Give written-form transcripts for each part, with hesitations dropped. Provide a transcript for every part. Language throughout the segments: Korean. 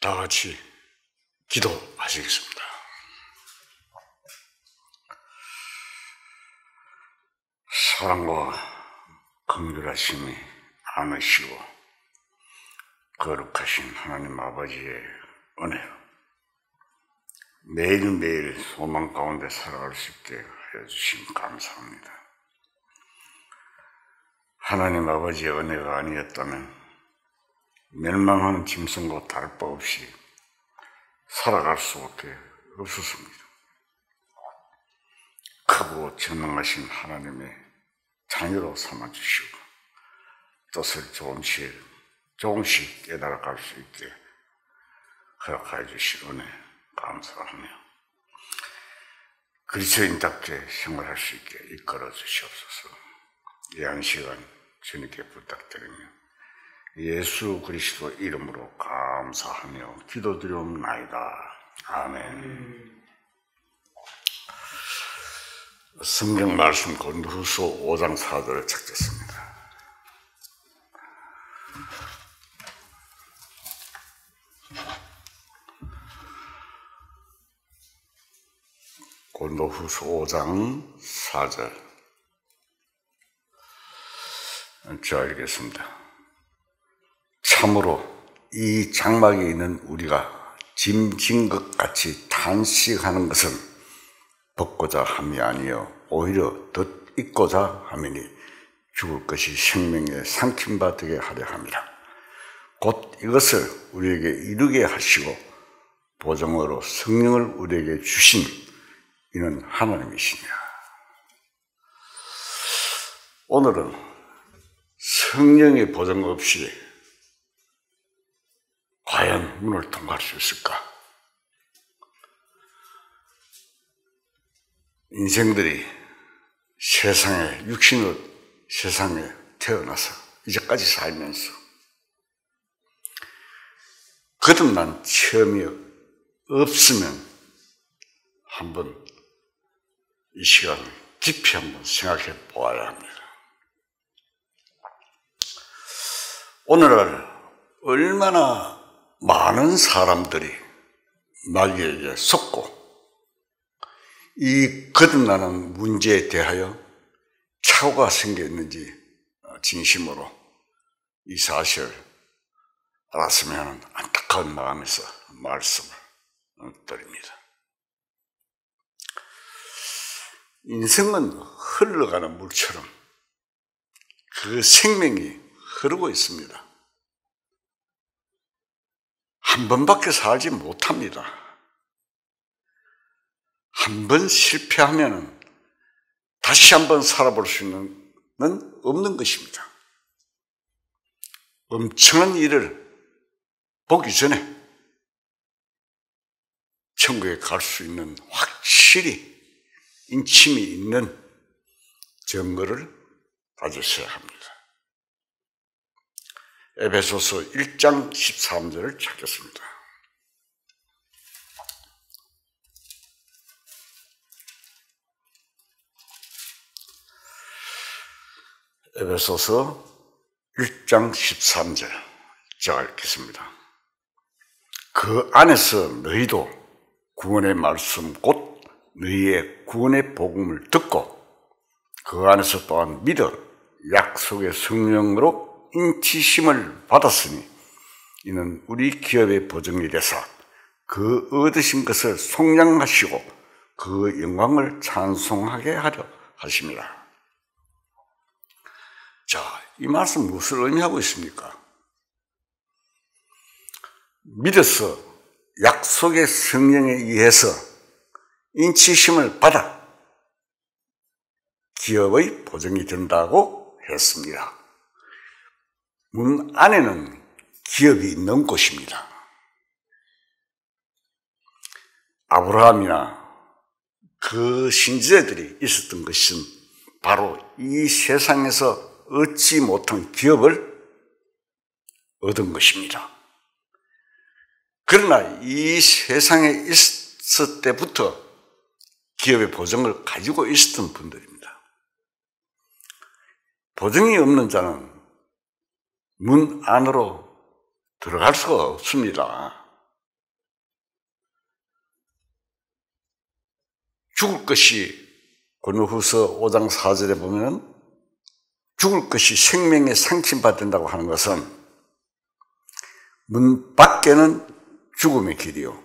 다 같이 기도하시겠습니다. 사랑과 긍휼하심이 많으시고 거룩하신 하나님 아버지의 은혜로 매일매일 소망 가운데 살아갈 수 있게 하여 주심 감사합니다. 하나님 아버지의 은혜가 아니었다면 멸망하는 짐승과 다를 바 없이 살아갈 수밖에 없었습니다. 크고 전능하신 하나님의 자녀로 삼아주시고 뜻을 조금씩 깨달아갈 수 있게 허락하여 주신 은혜 감사하며 그리스도인답게 생활할 수 있게 이끌어 주시옵소서. 이 한 시간 주님께 부탁드리며 예수 그리스도 이름으로 감사하며 기도드리옵나이다. 아멘. 성경 말씀 고린도후서 5장 4절을 찾겠습니다. 고린도후서 5장 4절. 자, 읽겠습니다. 참으로 이 장막에 있는 우리가 짐진 것 같이 탄식하는 것은 벗고자 함이 아니요 오히려 더 잊고자 함이니 죽을 것이 생명에 삼킴바 되게 하려 함이라. 곧 이것을 우리에게 이루게 하시고 보정으로 성령을 우리에게 주신 이는 하나님이시니라. 오늘은 성령의 보정 없이 과연 문을 통과할 수 있을까? 인생들이 육신으로 세상에 태어나서 이제까지 살면서 거듭난 체험이 없으면 한번 이 시간 깊이 한번 생각해 보아야 합니다. 오늘날 얼마나 많은 사람들이 마귀에게 속고 이 거듭나는 문제에 대하여 착오가 생겼는지 진심으로 이 사실을 알았으면 하는 안타까운 마음에서 말씀을 드립니다. 인생은 흘러가는 물처럼 그 생명이 흐르고 있습니다. 한 번밖에 살지 못합니다. 한 번 실패하면 다시 한 번 살아볼 수 있는 건 없는 것입니다. 엄청난 일을 보기 전에 천국에 갈 수 있는 확실히 인침이 있는 증거를 가졌어야 합니다. 에베소서 1장 13절을 찾겠습니다. 에베소서 1장 13절 제가 읽겠습니다. 그 안에서 너희도 구원의 말씀 곧 너희의 구원의 복음을 듣고 그 안에서 또한 믿어 약속의 성령으로 인치심을 받았으니 이는 우리 기업의 보증이 되사 그 얻으신 것을 속량하시고 그 영광을 찬송하게 하려 하심이라. 자, 이 말씀 무엇을 의미하고 있습니까? 믿어서 약속의 성령에 의해서 인치심을 받아 기업의 보증이 된다고 했습니다. 문 안에는 기업이 있는 곳입니다. 아브라함이나 그 신지들이 있었던 것은 바로 이 세상에서 얻지 못한 기업을 얻은 것입니다. 그러나 이 세상에 있을 때부터 기업의 보증을 가지고 있었던 분들입니다. 보증이 없는 자는 문 안으로 들어갈 수가 없습니다. 죽을 것이 고린도후서 5장 4절에 보면 죽을 것이 생명에 상침받는다고 하는 것은 문 밖에는 죽음의 길이요,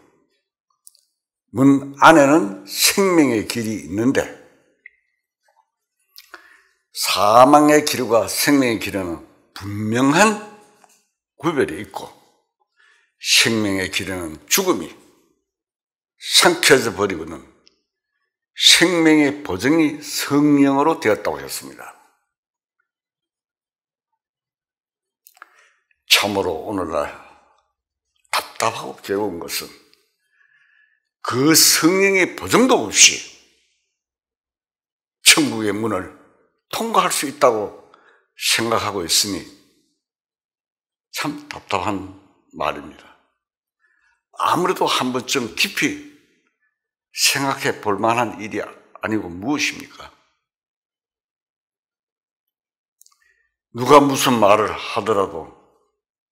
문 안에는 생명의 길이 있는데 사망의 길과 생명의 길에는 분명한 구별이 있고 생명의 길에는 죽음이 삼켜져 버리고는 생명의 보증이 성령으로 되었다고 했습니다. 참으로 오늘날 답답하고 괴로운 것은 그 성령의 보증도 없이 천국의 문을 통과할 수 있다고 생각하고 있으니 참 답답한 말입니다. 아무래도 한 번쯤 깊이 생각해 볼 만한 일이 아니고 무엇입니까? 누가 무슨 말을 하더라도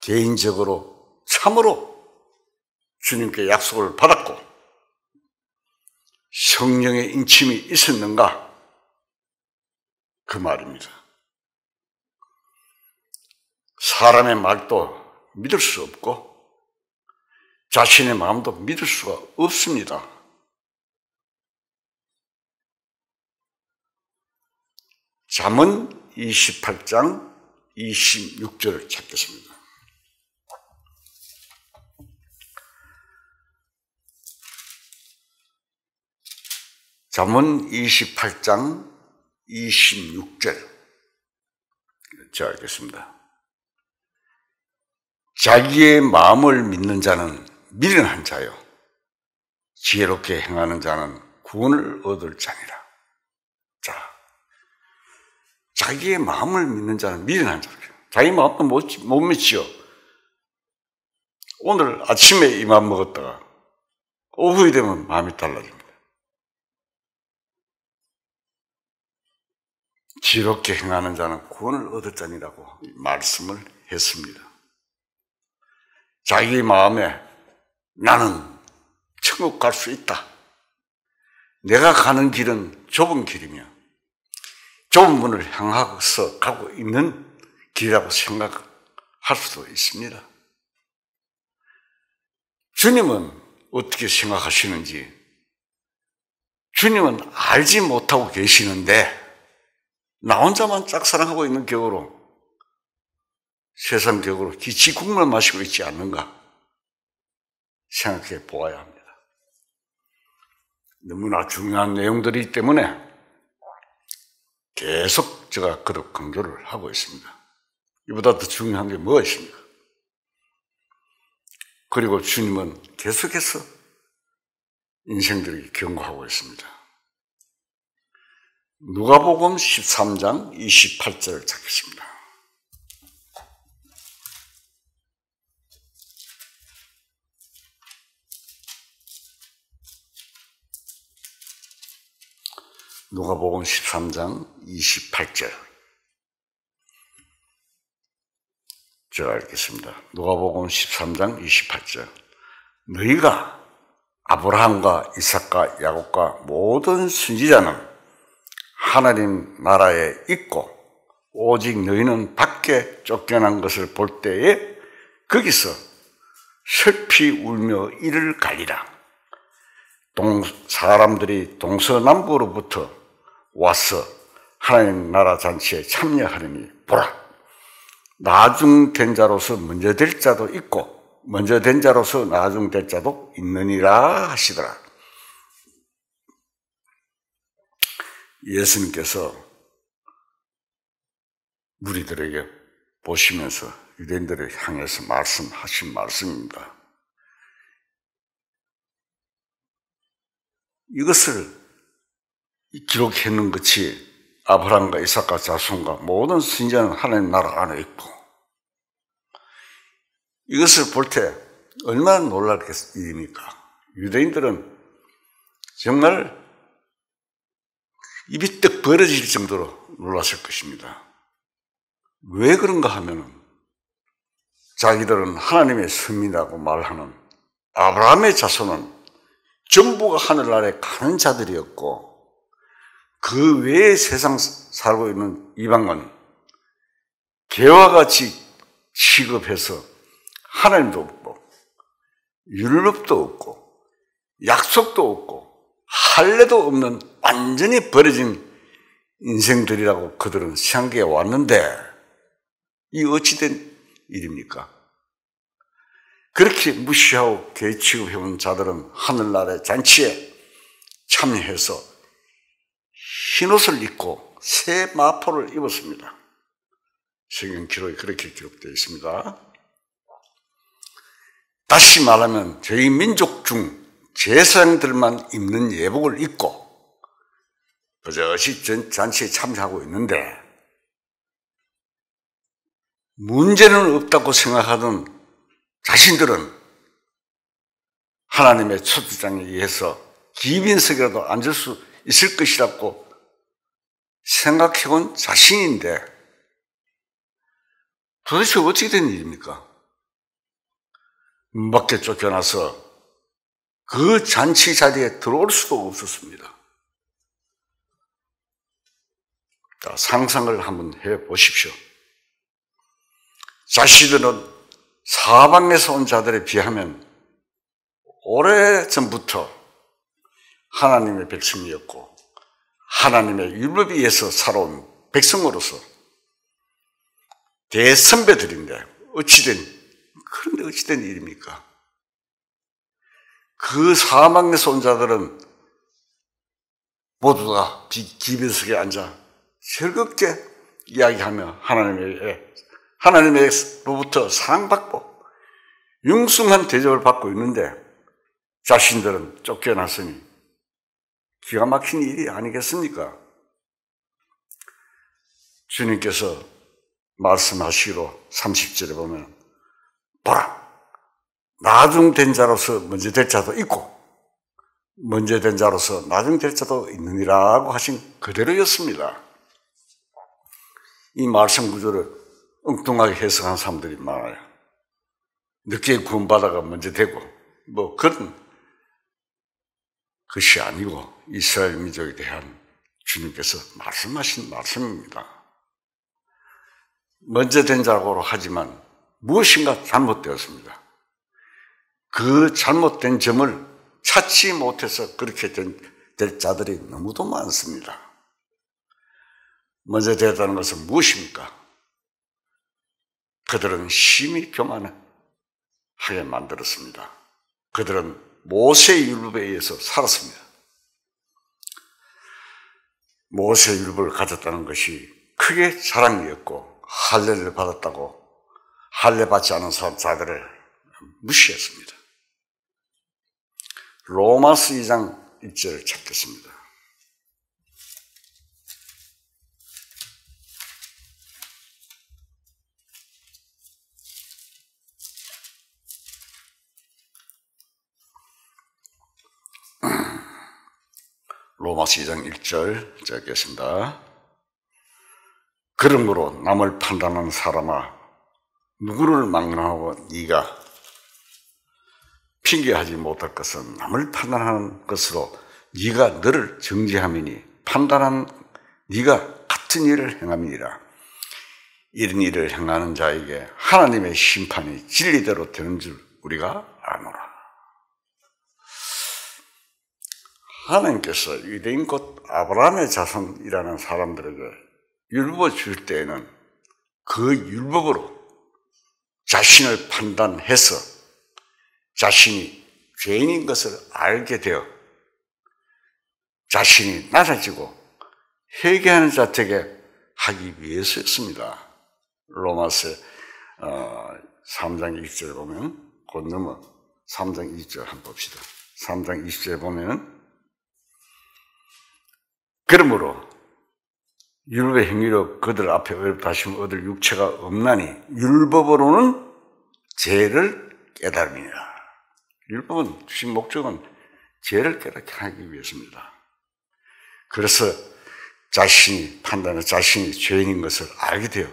개인적으로 참으로 주님께 약속을 받았고 성령의 인침이 있었는가? 그 말입니다. 사람의 말도 믿을 수 없고 자신의 마음도 믿을 수가 없습니다. 잠언 28장 26절을 찾겠습니다. 잠언 28장 26절 제가 읽겠습니다. 자기의 마음을 믿는 자는 미련한 자요, 지혜롭게 행하는 자는 구원을 얻을 자니라. 자, 자기의 마음을 믿는 자는 미련한 자예요. 자기 마음도 못 믿지요. 오늘 아침에 이 마음 먹었다가 오후에 되면 마음이 달라집니다. 지혜롭게 행하는 자는 구원을 얻을 자니라고 말씀을 했습니다. 자기 마음에 나는 천국 갈 수 있다, 내가 가는 길은 좁은 길이며 좁은 문을 향해서 가고 있는 길이라고 생각할 수도 있습니다. 주님은 어떻게 생각하시는지 주님은 알지 못하고 계시는데 나 혼자만 짝사랑하고 있는 격으로 세상 격으로 기치 국물 마시고 있지 않는가 생각해 보아야 합니다. 너무나 중요한 내용들이기 때문에 계속 제가 그렇게 강조를 하고 있습니다. 이보다 더 중요한 게 무엇입니까? 그리고 주님은 계속해서 인생들에게 경고하고 있습니다. 누가복음 13장 28절을 찾겠습니다. 누가복음 13장 28절 제가 읽겠습니다. 누가복음 13장 28절 너희가 아브라함과 이삭과 야곱과 모든 선지자는 하나님 나라에 있고 오직 너희는 밖에 쫓겨난 것을 볼 때에 거기서 슬피 울며 이를 갈리라. 사람들이 동서남북으로부터 와서 하나님 나라 잔치에 참여하려니 보라, 나중된 자로서 먼저 될 자도 있고 먼저 된 자로서 나중될 자도 있느니라 하시더라. 예수님께서 무리들에게 보시면서 유대인들을 향해서 말씀하신 말씀입니다. 이것을 기록해놓은 것이 아브라함과 이삭과 자손과 모든 선지자는 하나님 나라 안에 있고, 이것을 볼 때 얼마나 놀랄 일입니까? 유대인들은 정말 입이 떡 벌어질 정도로 놀랐을 것입니다. 왜 그런가 하면은 자기들은 하나님의 선민이라고 말하는 아브라함의 자손은 전부가 하늘나라에 가는 자들이었고 그 외에 세상 살고 있는 이방은 개와 같이 취급해서 하나님도 없고 율법도 없고 약속도 없고 할례도 없는 완전히 버려진 인생들이라고 그들은 생각해 왔는데 이 어찌된 일입니까? 그렇게 무시하고 개 취급해온 자들은 하늘나라의 잔치에 참여해서 흰옷을 입고 새 마포를 입었습니다. 성경 기록에 그렇게 기록되어 있습니다. 다시 말하면 저희 민족 중 제사장들만 입는 예복을 입고 버젓이 잔치에 참여하고 있는데 문제는 없다고 생각하던 자신들은 하나님의 초대장에 의해서 기빈석이라도 앉을 수 있을 것이라고 생각해온 자신인데 도대체 어떻게 된 일입니까? 문 밖에 쫓겨나서 그 잔치 자리에 들어올 수도 없었습니다. 자, 상상을 한번 해보십시오. 자신들은 사방에서 온 자들에 비하면 오래전부터 하나님의 백성이었고 하나님의 율법에 의해서 살아온 백성으로서 대선배들인데 그런데 어찌된 일입니까? 그 사방에서 온 자들은 모두 다 기빈석에 앉아 즐겁게 이야기하며 하나님으로부터 사랑받고 융숭한 대접을 받고 있는데 자신들은 쫓겨났으니 기가 막힌 일이 아니겠습니까? 주님께서 말씀하시기로 30절에 보면 보라, 나중된 자로서 먼저 될 자도 있고 먼저 된 자로서 나중될 자도 있느니라고 하신 그대로였습니다. 이 말씀 구조를 엉뚱하게 해석한 사람들이 많아요. 늦게 구원받아가 먼저 되고 그런 것이 아니고 이스라엘 민족에 대한 주님께서 말씀하신 말씀입니다. 먼저 된 자라고 하지만 무엇인가 잘못되었습니다. 그 잘못된 점을 찾지 못해서 그렇게 될 자들이 너무도 많습니다. 먼저 되었다는 것은 무엇입니까? 그들은 심히 교만하게 만들었습니다. 그들은 모세의 율법에 의해서 살았습니다. 모세의 율법을 가졌다는 것이 크게 자랑이었고 할례를 받았다고 할례 받지 않은 자들을 무시했습니다. 로마서 2장 1절을 찾겠습니다. 로마서 2장 1절 읽겠습니다. 그러므로 남을 판단하는 사람아, 누구를 막론하고 네가 핑계하지 못할 것은 남을 판단하는 것으로 네가 너를 정죄함이니 판단한 네가 같은 일을 행함이니라. 이런 일을 행하는 자에게 하나님의 심판이 진리대로 되는 줄 우리가 아노라. 하나님께서 유대인 곧 아브라함의 자손이라는 사람들에게 율법을 줄 때에는 그 율법으로 자신을 판단해서 자신이 죄인인 것을 알게 되어 자신이 낮아지고 회개하는 자에게 하기 위해서였습니다. 로마서 3장 20절에 보면 곧 넘어 3장 20절 한번 봅시다. 3장 20절에 보면 그러므로 율법의 행위로 그들 앞에 다시금 얻을 육체가 없나니 율법으로는 죄를 깨달음이니라. 율법은 주신 목적은 죄를 깨닫게 하기 위해서입니다. 그래서 자신이 판단해 자신이 죄인인 것을 알게 되어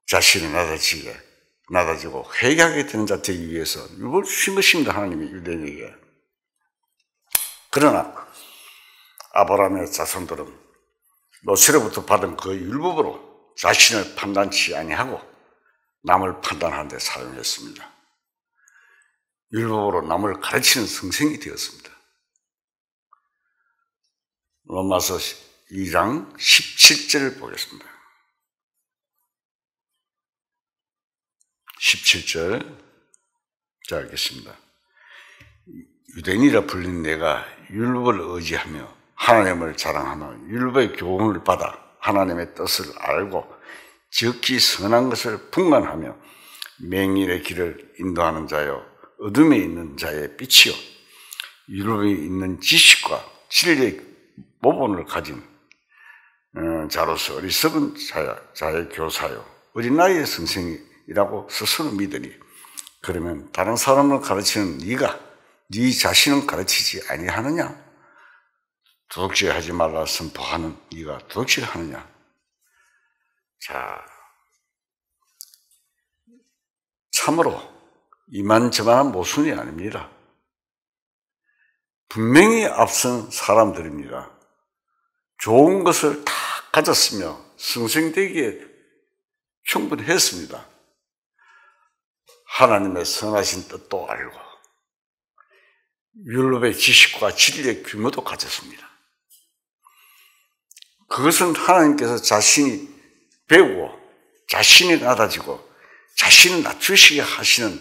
자신이 낮아지고 회개하게 되는 자 되기 위해서 율법을 주신 것입니다. 하나님이 유대인에게. 그러나 아브라함의 자손들은 모세로부터 받은 그 율법으로 자신을 판단치 아니하고 남을 판단하는 데 사용했습니다. 율법으로 남을 가르치는 성생이 되었습니다. 로마서 2장 17절을 보겠습니다. 17절 자 읽겠습니다. 유대인이라 불린 내가 율법을 의지하며 하나님을 자랑하며 율법의 교훈을 받아 하나님의 뜻을 알고 지극히 선한 것을 분간하며 맹인의 길을 인도하는 자여 어둠에 있는 자의 빛이요 율법이 있는 지식과 진리의 모본을 가진 자로서 어리석은 자의 교사요 어린 나이의 선생이라고 스스로 믿으니 그러면 다른 사람을 가르치는 네가 네 자신을 가르치지 아니하느냐? 도둑질하지 말라 선포하는 네가 도둑질하느냐? 자, 참으로 이만저만한 모순이 아닙니다. 분명히 앞선 사람들입니다. 좋은 것을 다 가졌으며 성생되기에 충분했습니다. 하나님의 선하신 뜻도 알고 율법의 지식과 진리의 규모도 가졌습니다. 그것은 하나님께서 자신이 배우고 자신이 낮아지고 자신을 낮추시게 하시는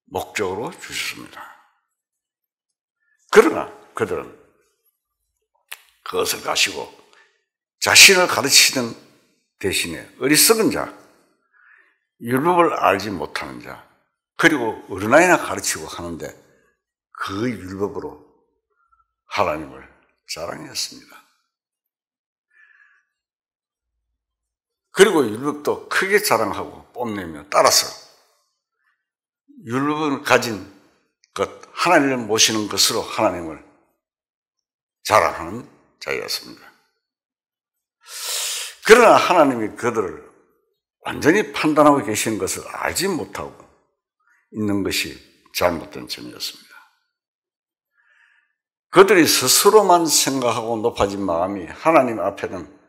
목적으로 주셨습니다. 그러나 그들은 그것을 가지고 자신을 가르치는 대신에 어리석은 자, 율법을 알지 못하는 자, 그리고 어린아이나 가르치고 하는데 그 율법으로 하나님을 자랑했습니다. 그리고 율법도 크게 자랑하고 뽐내며 따라서 율법을 가진 것, 하나님을 모시는 것으로 하나님을 자랑하는 자였습니다. 그러나 하나님이 그들을 완전히 판단하고 계시는 것을 알지 못하고 있는 것이 잘못된 점이었습니다. 그들이 스스로만 생각하고 높아진 마음이 하나님 앞에는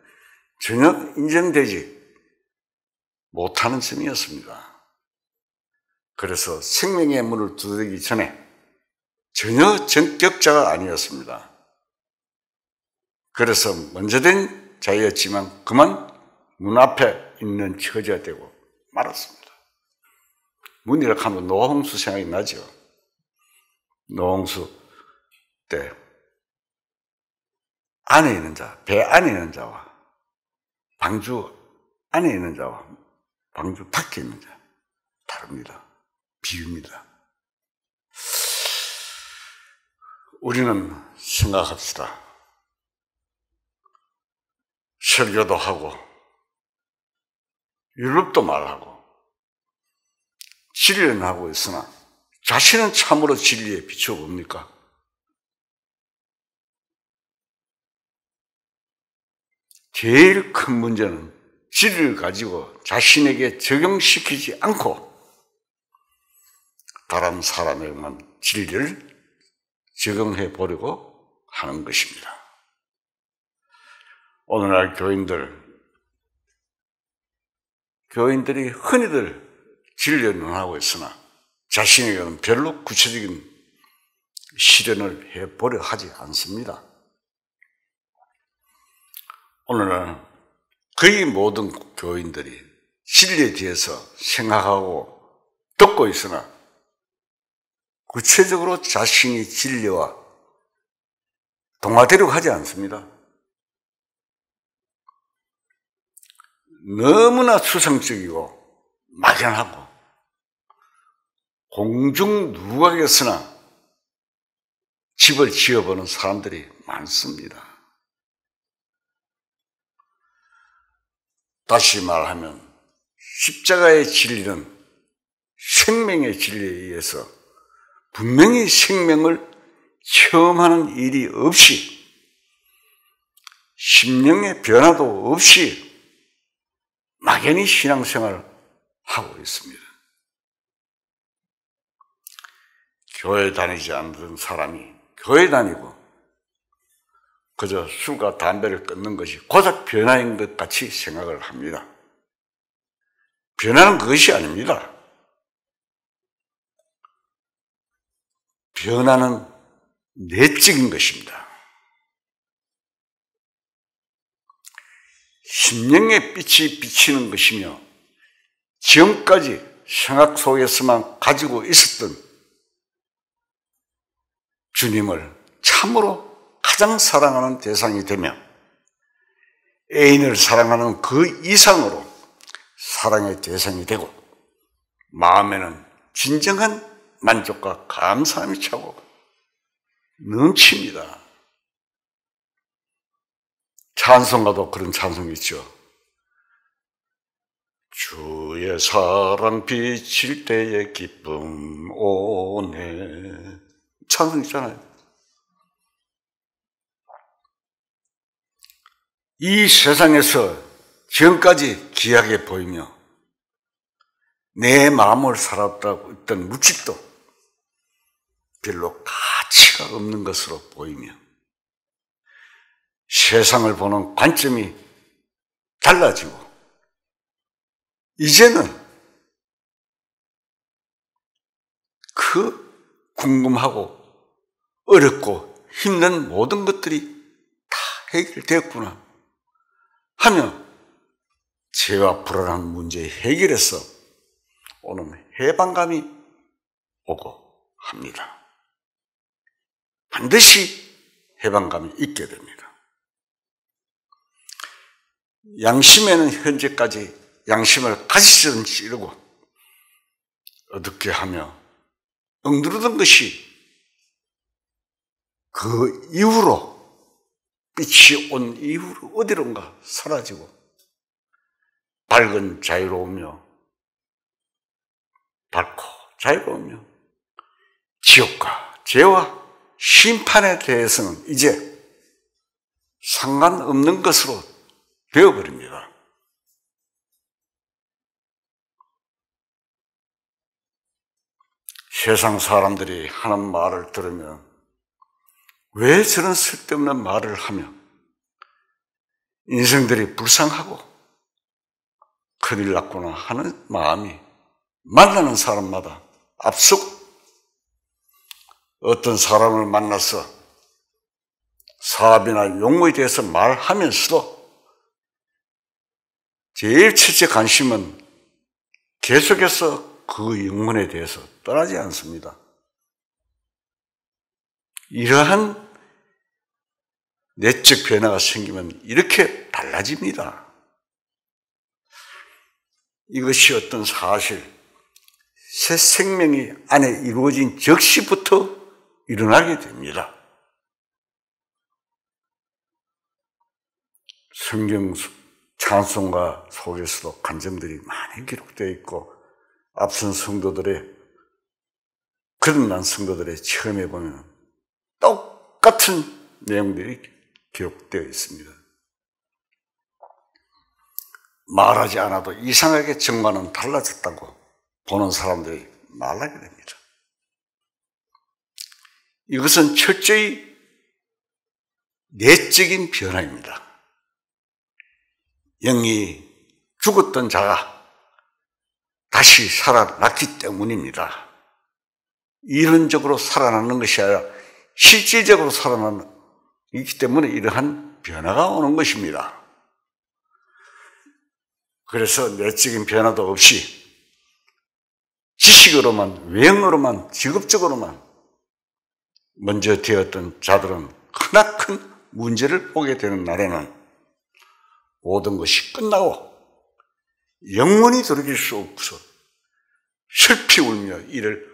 전혀 인정되지 못하는 점이었습니다. 그래서 생명의 문을 두드리기 전에 전혀 전격자가 아니었습니다. 그래서 먼저 된 자였지만 그만 문 앞에 있는 처지가 되고 말았습니다. 문이라 하면 노홍수 생각이 나죠. 노홍수 때 안에 있는 자, 배 안에 있는 자와 방주 안에 있는 자와 방주 밖에 있는 자 다릅니다. 비유입니다. 우리는 생각합시다. 설교도 하고 율법도 말하고 진리는 하고 있으나 자신은 참으로 진리에 비추어 봅니까? 제일 큰 문제는 진리를 가지고 자신에게 적용시키지 않고 다른 사람에게만 진리를 적용해 보려고 하는 것입니다. 오늘날 교인들이 흔히들 진리는 하고 있으나 자신에게는 별로 구체적인 실현을 해보려 하지 않습니다. 오늘은 거의 모든 교인들이 진리에 대해서 생각하고 듣고 있으나 구체적으로 자신이 진리와 동화되려고 하지 않습니다. 너무나 추상적이고 막연하고 공중 누각에서나 집을 지어보는 사람들이 많습니다. 다시 말하면 십자가의 진리는 생명의 진리에 의해서 분명히 생명을 체험하는 일이 없이 심령의 변화도 없이 막연히 신앙생활을 하고 있습니다. 교회 다니지 않는 사람이 교회 다니고 그저 술과 담배를 끊는 것이 고작 변화인 것 같이 생각을 합니다. 변화는 그것이 아닙니다. 변화는 내적인 것입니다. 심령의 빛이 비치는 것이며 지금까지 생각 속에서만 가지고 있었던 주님을 참으로 가장 사랑하는 대상이 되며 애인을 사랑하는 그 이상으로 사랑의 대상이 되고 마음에는 진정한 만족과 감사함이 차고 넘칩니다. 찬송가도 그런 찬송이 있죠. 주의 사랑 비칠 때의 기쁨 오네. 찬송 있잖아요. 이 세상에서 지금까지 귀하게 보이며 내 마음을 살았다고 했던 물질도 별로 가치가 없는 것으로 보이며 세상을 보는 관점이 달라지고 이제는 그 궁금하고 어렵고 힘든 모든 것들이 다 해결되었구나 하며 죄와 불안한 문제 해결에서 오는 해방감이 오고 합니다. 반드시 해방감이 있게 됩니다. 양심에는 현재까지 양심을 가시처럼 찌르고 어둡게 하며 엉들어던 것이 그 이후로 빛이 온 이후로 어디론가 사라지고 밝은 자유로우며 밝고 자유로우며 지옥과 죄와 심판에 대해서는 이제 상관없는 것으로 되어버립니다. 세상 사람들이 하는 말을 들으면 왜 저런 쓸데없는 말을 하며 인생들이 불쌍하고 큰일 났구나 하는 마음이 만나는 사람마다 앞서고 어떤 사람을 만나서 사업이나 용무에 대해서 말하면서도 제일 첫째 관심은 계속해서 그 영문에 대해서 떠나지 않습니다. 이러한 내적 변화가 생기면 이렇게 달라집니다. 이것이 어떤 사실, 새 생명이 안에 이루어진 적시부터 일어나게 됩니다. 성경 찬송가 속에서도 간증들이 많이 기록되어 있고 앞선 성도들의 거듭난 성도들의 체험해 보면 똑같은 내용들이 기록되어 있습니다. 말하지 않아도 이상하게 정과는 달라졌다고 보는 사람들이 말하게 됩니다. 이것은 철저히 내적인 변화입니다. 영이 죽었던 자가 다시 살아났기 때문입니다. 이론적으로 살아나는 것이 아니라 실질적으로 살아나기 때문에 이러한 변화가 오는 것입니다. 그래서 내적인 변화도 없이 지식으로만, 외형으로만, 직업적으로만 먼저 되었던 자들은 크나큰 문제를 보게 되는 날에는 모든 것이 끝나고 영원히 돌이킬 수 없어 슬피 울며 이를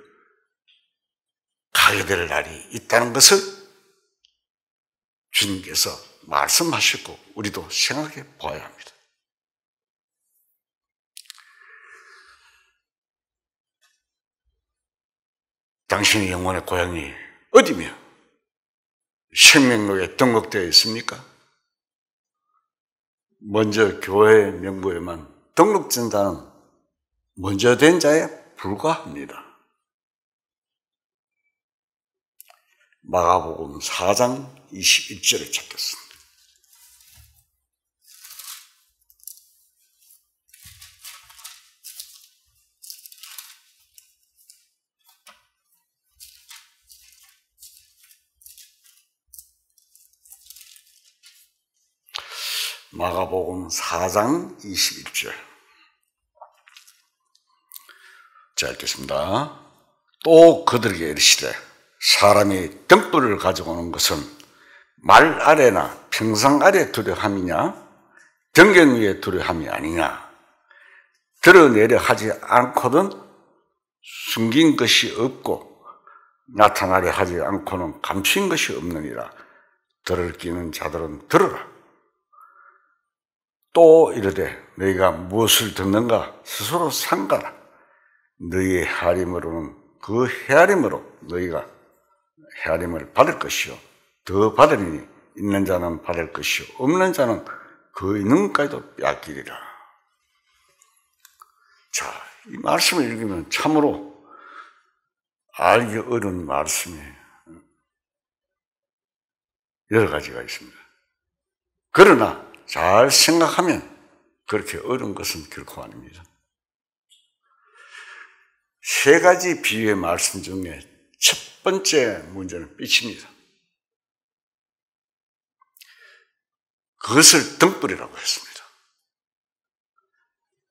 가게 될 날이 있다는 것을 주님께서 말씀하셨고 우리도 생각해 보아야 합니다. 당신의 영혼의 고향이 어디며 생명록에 등록되어 있습니까? 먼저 교회 명부에만 등록된 자는 먼저 된 자에 불과합니다. 마가복음 4장 21절을 찾겠습니다. 마가복음 4장 21절. 자, 읽겠습니다. 또 그들에게 이르시되 사람이 등불을 가지고 오는 것은 말 아래나 평상 아래 두려함이냐 등경 위에 두려함이 아니냐. 드러내려 하지 않고는 숨긴 것이 없고 나타나려 하지 않고는 감추인 것이 없느니라. 들을 끼는 자들은 들으라. 또 이르되 너희가 무엇을 듣는가 스스로 삼가라. 너희의 헤아림으로는 그 헤아림으로 너희가 헤아림을 받을 것이요 더 받으리니 있는 자는 받을 것이요 없는 자는 그 있는 것까지도 빼앗기리라. 자, 이 말씀을 읽으면 참으로 알기 어려운 말씀이 여러 가지가 있습니다. 그러나 잘 생각하면 그렇게 어려운 것은 결코 아닙니다. 세 가지 비유의 말씀 중에 첫 번째 문제는 빛입니다. 그것을 등불이라고 했습니다.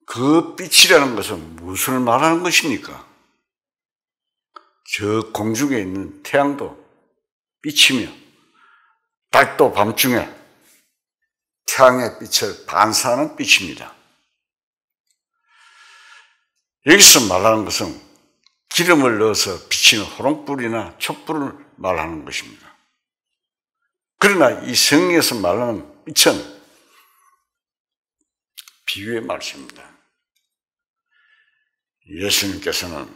그 빛이라는 것은 무엇을 말하는 것입니까? 저 공중에 있는 태양도 빛이며 달도 밤중에 태양의 빛을 반사하는 빛입니다. 여기서 말하는 것은 기름을 넣어서 비치는 호롱불이나 촛불을 말하는 것입니다. 그러나 이 성경에서 말하는 빛은 비유의 말씀입니다. 예수님께서는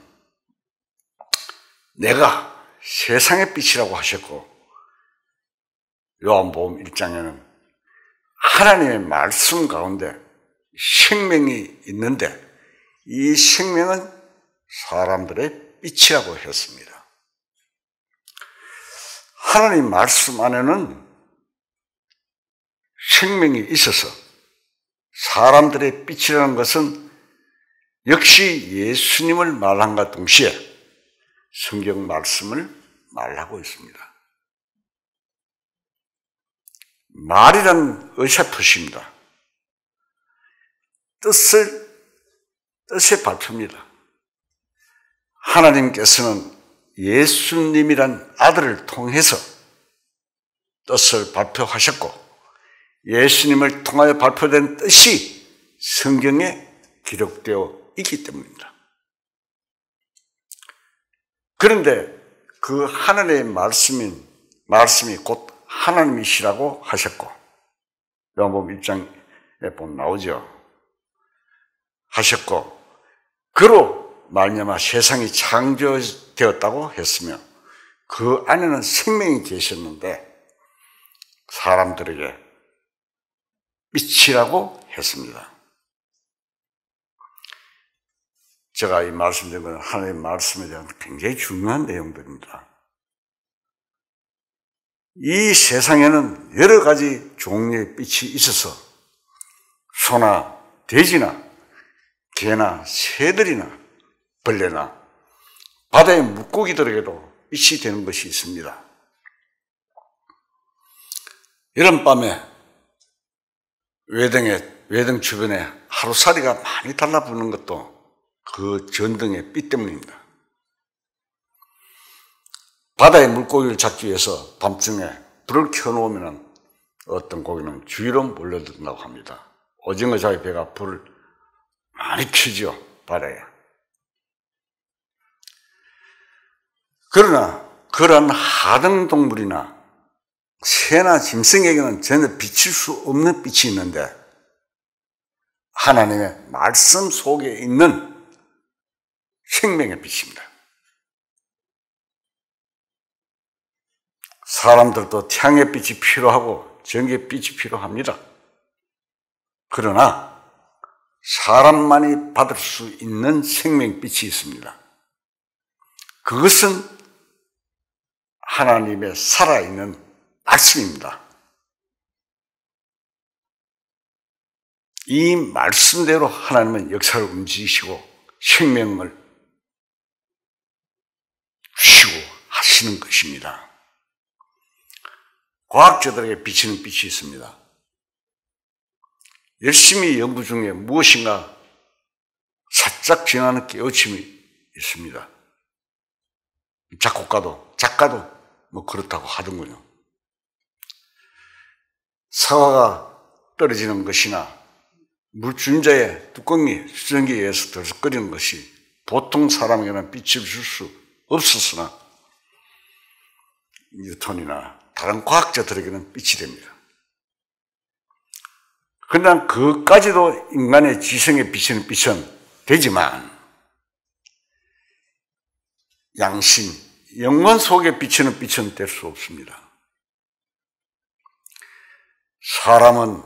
내가 세상의 빛이라고 하셨고 요한복음 1장에는 하나님의 말씀 가운데 생명이 있는데 이 생명은 사람들의 빛이라고 했습니다. 하나님 말씀 안에는 생명이 있어서 사람들의 빛이라는 것은 역시 예수님을 말함과 동시에 성경 말씀을 말하고 있습니다. 말이란 의사표시입니다. 뜻의 발표입니다. 하나님께서는 예수님이란 아들을 통해서 뜻을 발표하셨고 예수님을 통하여 발표된 뜻이 성경에 기록되어 있기 때문입니다. 그런데 그 하나님의 말씀이 곧 하나님이시라고 하셨고 요한복음 1장에 보면 나오죠. 하셨고 그로 말미암아 세상이 창조되었다고 했으며 그 안에는 생명이 계셨는데 사람들에게 빛이라고 했습니다. 제가 이 말씀드린 건 하나님의 말씀에 대한 굉장히 중요한 내용들입니다. 이 세상에는 여러 가지 종류의 빛이 있어서 소나 돼지나 개나 새들이나 벌레나 바다의 물고기들에게도 빛이 되는 것이 있습니다. 여름밤에 외등 주변에 하루살이가 많이 달라붙는 것도 그 전등의 빛 때문입니다. 바다의 물고기를 잡기 위해서 밤중에 불을 켜놓으면 어떤 고기는 주위로 몰려든다고 합니다. 오징어 잡이 배가 불을 많이 켜죠, 바다에. 그러나 그런 하등 동물이나 새나 짐승에게는 전혀 비칠 수 없는 빛이 있는데 하나님의 말씀 속에 있는 생명의 빛입니다. 사람들도 태양의 빛이 필요하고 전기의 빛이 필요합니다. 그러나 사람만이 받을 수 있는 생명빛이 있습니다. 그것은 하나님의 살아있는 말씀입니다. 이 말씀대로 하나님은 역사를 움직이시고 생명을 주시고 하시는 것입니다. 과학자들에게 비치는 빛이 있습니다. 열심히 연구 중에 무엇인가 살짝 지나는 깨우침이 있습니다. 작가도 뭐 그렇다고 하더군요. 사과가 떨어지는 것이나 물주전자의 뚜껑이 수증기에 의해서 들썩거리는 것이 보통 사람에게는 빛을 줄 수 없었으나 뉴턴이나 다른 과학자들에게는 빛이 됩니다. 그러나 그까지도 인간의 지성에 비치는 빛은 되지만 양심, 영혼 속에 비치는 빛은 될 수 없습니다. 사람은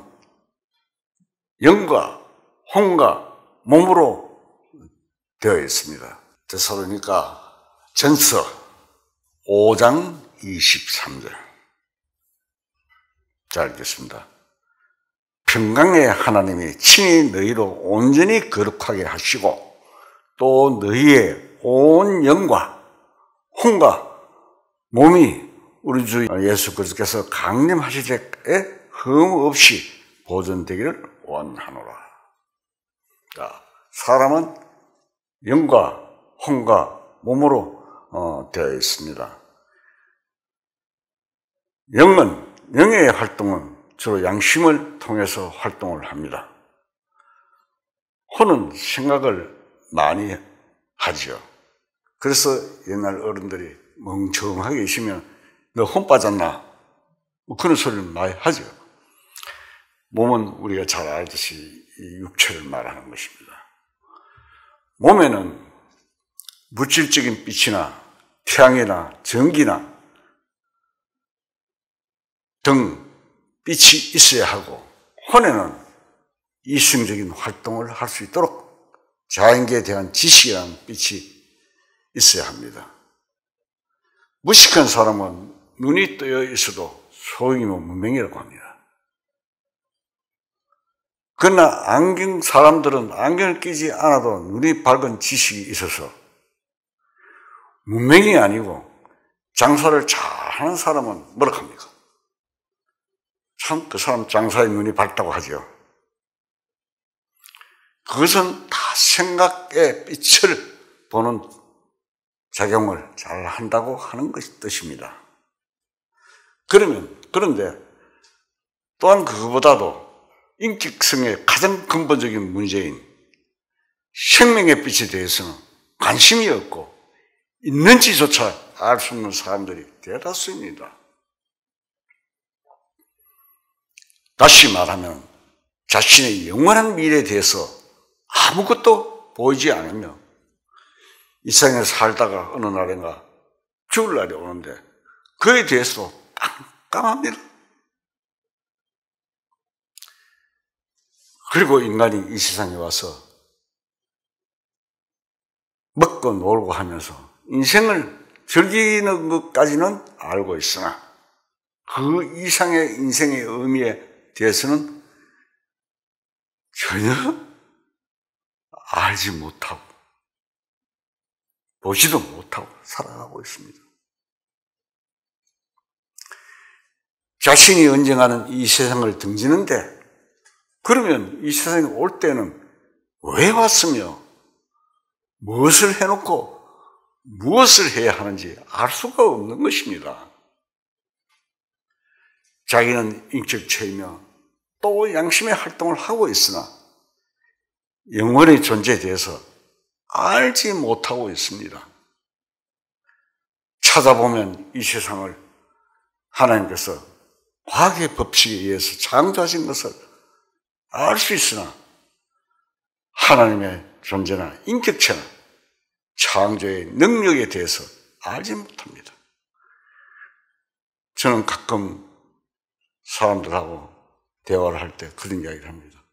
영과 혼과 몸으로 되어 있습니다. 데살로니가 전서 5장 23절. 자, 읽겠습니다. 평강의 하나님이 친히 너희로 온전히 거룩하게 하시고 또 너희의 온 영과 혼과 몸이 우리 주 예수 그리스도께서 강림하실 때에 흠 없이 보존되기를 원하노라. 자, 사람은 영과 혼과 몸으로 되어 있습니다. 영의 활동은 주로 양심을 통해서 활동을 합니다. 혼은 생각을 많이 하죠. 그래서 옛날 어른들이 멍청하게 계시면 너 혼 빠졌나? 뭐 그런 소리를 많이 하죠. 몸은 우리가 잘 알듯이 이 육체를 말하는 것입니다. 몸에는 물질적인 빛이나 태양이나 전기나 등 빛이 있어야 하고 혼에는 이성적인 활동을 할 수 있도록 자연계에 대한 지식이라는 빛이 있어야 합니다. 무식한 사람은 눈이 뜨여 있어도 소용이면 문맹이라고 합니다. 그러나 사람들은 안경을 끼지 않아도 눈이 밝은 지식이 있어서 문맹이 아니고 장사를 잘하는 사람은 뭐라 합니까? 참 그 사람 장사에 눈이 밝다고 하죠. 그것은 다 생각의 빛을 보는 작용을 잘 한다고 하는 것이 뜻입니다. 그런데 또한 그거보다도 인격성의 가장 근본적인 문제인 생명의 빛에 대해서는 관심이 없고 있는지조차 알 수 없는 사람들이 대다수입니다. 다시 말하면 자신의 영원한 미래에 대해서 아무것도 보이지 않으며 이 세상에 살다가 어느 날인가 죽을 날이 오는데 그에 대해서 깜깜합니다. 그리고 인간이 이 세상에 와서 먹고 놀고 하면서 인생을 즐기는 것까지는 알고 있으나 그 이상의 인생의 의미에 대해서는 전혀 알지 못하고 보지도 못하고 살아가고 있습니다. 자신이 언젠가는 이 세상을 등지는데 그러면 이 세상에 올 때는 왜 왔으며 무엇을 해놓고 무엇을 해야 하는지 알 수가 없는 것입니다. 자기는 인격체이며 또 양심의 활동을 하고 있으나 영원의 존재에 대해서 알지 못하고 있습니다. 찾아보면 이 세상을 하나님께서 과학의 법칙에 의해서 창조하신 것을 알 수 있으나 하나님의 존재나 인격체나 창조의 능력에 대해서 알지 못합니다. 저는 가끔 사람들하고 대화를 할 때 그런 이야기를 합니다.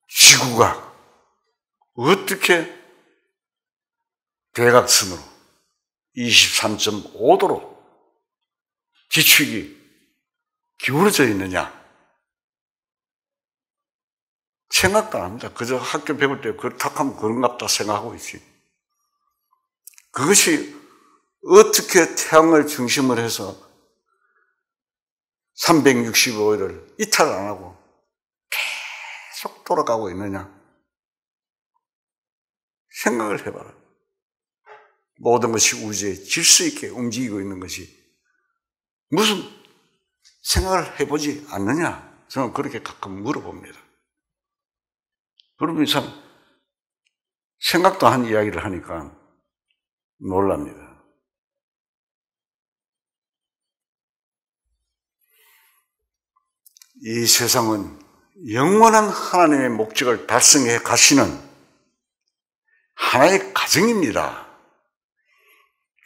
지구가 어떻게 대각선으로 23.5도로 지축이 기울어져 있느냐? 생각도 안 합니다. 그저 학교 배울 때 그렇다하면 그런갑다 생각하고 있지. 그것이 어떻게 태양을 중심으로 해서 365일을 이탈 안 하고 계속 돌아가고 있느냐? 생각을 해봐라. 모든 것이 우주에 질서 있게 움직이고 있는 것이 무슨 생각을 해보지 않느냐? 저는 그렇게 가끔 물어봅니다. 그러면 참 생각도 한 이야기를 하니까 놀랍니다. 이 세상은 영원한 하나님의 목적을 달성해 가시는 하나의 가정입니다.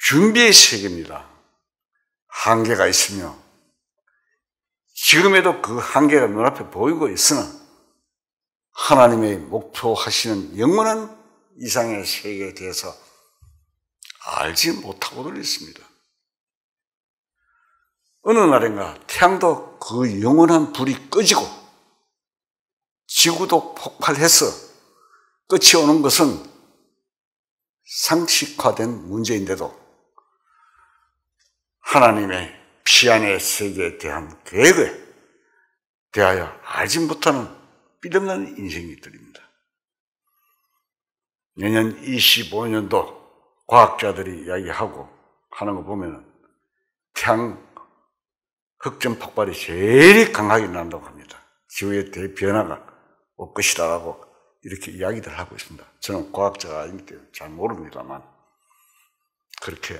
준비의 세계입니다. 한계가 있으며 지금에도 그 한계가 눈앞에 보이고 있으나 하나님의 목표하시는 영원한 이상의 세계에 대해서 알지 못하고도 있습니다. 어느 날인가 태양도 그 영원한 불이 꺼지고 지구도 폭발해서 끝이 오는 것은 상식화된 문제인데도 하나님의 피안의 세계에 대한 계획에 대하여 알지 못하는 삐름난 인생이들입니다. 내년 25년도 과학자들이 이야기하고 하는 거 보면 태양 흑점 폭발이 제일 강하게 난다고 합니다. 지구의 대변화가 올 것이다라고 이렇게 이야기들 하고 있습니다. 저는 과학자가 아니기 때문에 잘 모릅니다만 그렇게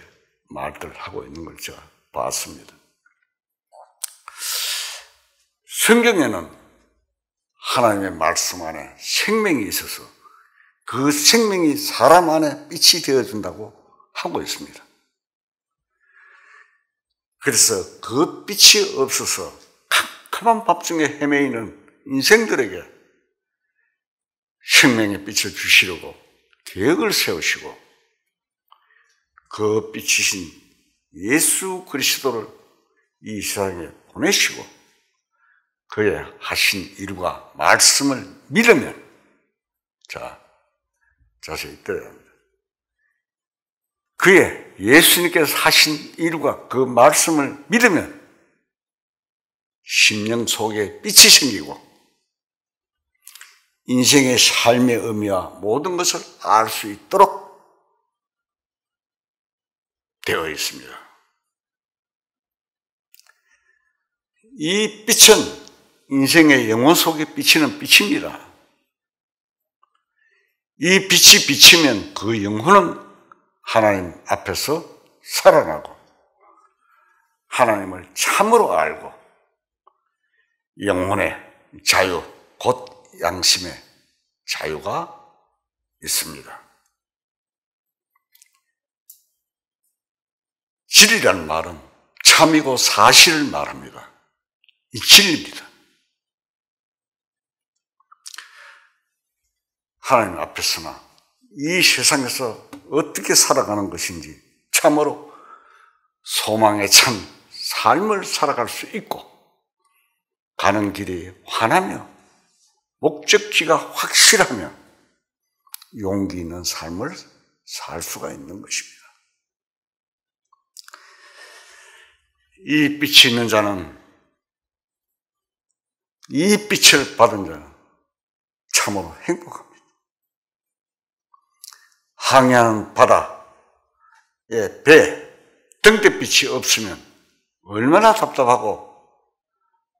말들 하고 있는 걸 제가 봤습니다. 성경에는 하나님의 말씀 안에 생명이 있어서 그 생명이 사람 안에 빛이 되어준다고 하고 있습니다. 그래서 그 빛이 없어서 캄캄한 밤중에 헤매이는 인생들에게 생명의 빛을 주시려고 계획을 세우시고 그 빛이신 예수 그리스도를 이 세상에 보내시고 그의 하신 일과 말씀을 믿으면 자세히 들어야 합니다. 그의 예수님께서 하신 일과 그 말씀을 믿으면 심령 속에 빛이 생기고 인생의 삶의 의미와 모든 것을 알 수 있도록 되어 있습니다. 이 빛은 인생의 영혼 속에 비치는 빛입니다. 이 빛이 비치면 그 영혼은 하나님 앞에서 살아나고 하나님을 참으로 알고 영혼의 자유, 곧 양심의 자유가 있습니다. 진리라는 말은 참이고 사실을 말합니다. 이 진리입니다. 하나님 앞에서나 이 세상에서 어떻게 살아가는 것인지 참으로 소망에 찬 삶을 살아갈 수 있고 가는 길이 환하며 목적지가 확실하며 용기 있는 삶을 살 수가 있는 것입니다. 이 빛이 있는 자는, 이 빛을 받은 자는 참으로 행복합니다. 항해하는 바다에 배, 등대빛이 없으면 얼마나 답답하고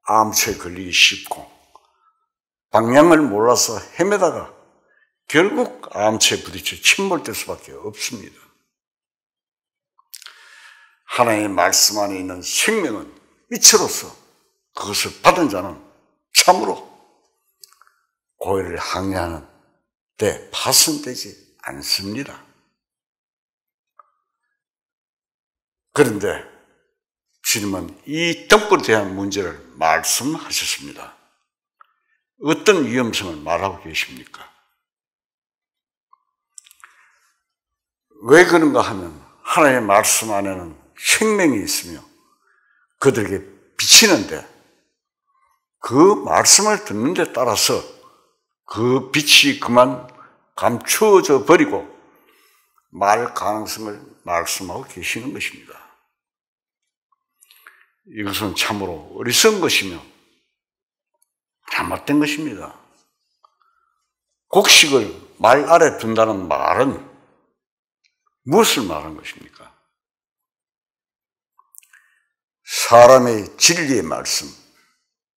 암초에 걸리기 쉽고 방향을 몰라서 헤매다가 결국 암초에 부딪혀 침몰될 수밖에 없습니다. 하나님의 말씀 안에 있는 생명은 빛으로서 그것을 받은 자는 참으로 고해를 항해하는 데 파손되지 않습니다. 그런데 주님은 이 등불에 대한 문제를 말씀하셨습니다. 어떤 위험성을 말하고 계십니까? 왜 그런가 하면 하나님의 말씀 안에는 생명이 있으며 그들에게 비치는데 그 말씀을 듣는 데 따라서 그 빛이 그만 감추어져 버리고 말 가능성을 말씀하고 계시는 것입니다. 이것은 참으로 어리석은 것이며 잘못된 것입니다. 곡식을 말 아래 둔다는 말은 무엇을 말하는 것입니까? 사람의 진리의 말씀,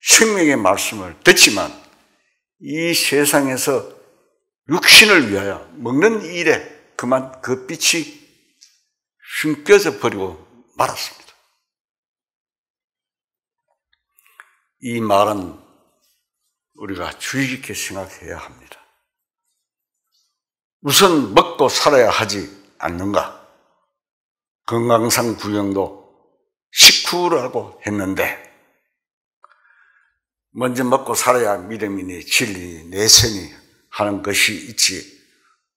생명의 말씀을 듣지만 이 세상에서 육신을 위하여 먹는 일에 그만 그 빛이 숨겨져 버리고 말았습니다. 이 말은 우리가 주의 깊게 생각해야 합니다. 우선 먹고 살아야 하지 않는가? 건강상 구경도 식후라고 했는데 먼저 먹고 살아야 믿음이니 진리니 내선이 하는 것이 있지,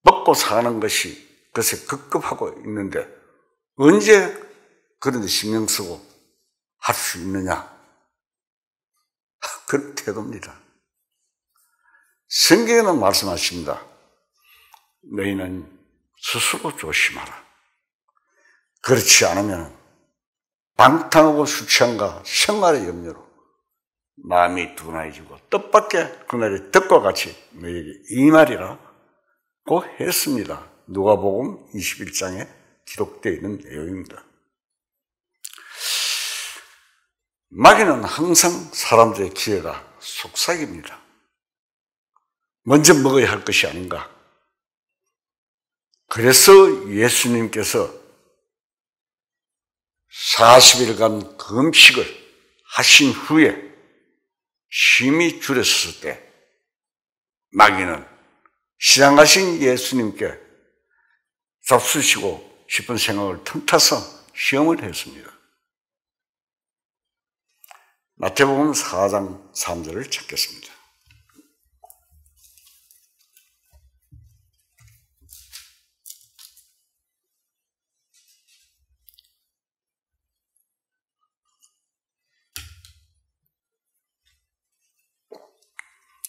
먹고 사는 것이 그것에 급급하고 있는데 언제 그런 데 신경 쓰고 할 수 있느냐? 그런 태도입니다. 성경에는 말씀하십니다. 너희는 스스로 조심하라. 그렇지 않으면 방탕하고 수치함과 생활의 염려로 마음이 둔해지고 뜻밖의 그날의 뜻과 같이 너희에게 임하리라고 했습니다. 누가복음 21장에 기록되어 있는 내용입니다. 마귀는 항상 사람들의 기회가 속삭입니다. 먼저 먹어야 할 것이 아닌가. 그래서 예수님께서 40일간 금식을 하신 후에 힘이 줄였을 때 마귀는 시장 가신 예수님께 잡수시고 싶은 생각을 틈타서 시험을 했습니다. 마태복음 4장 3절을 찾겠습니다.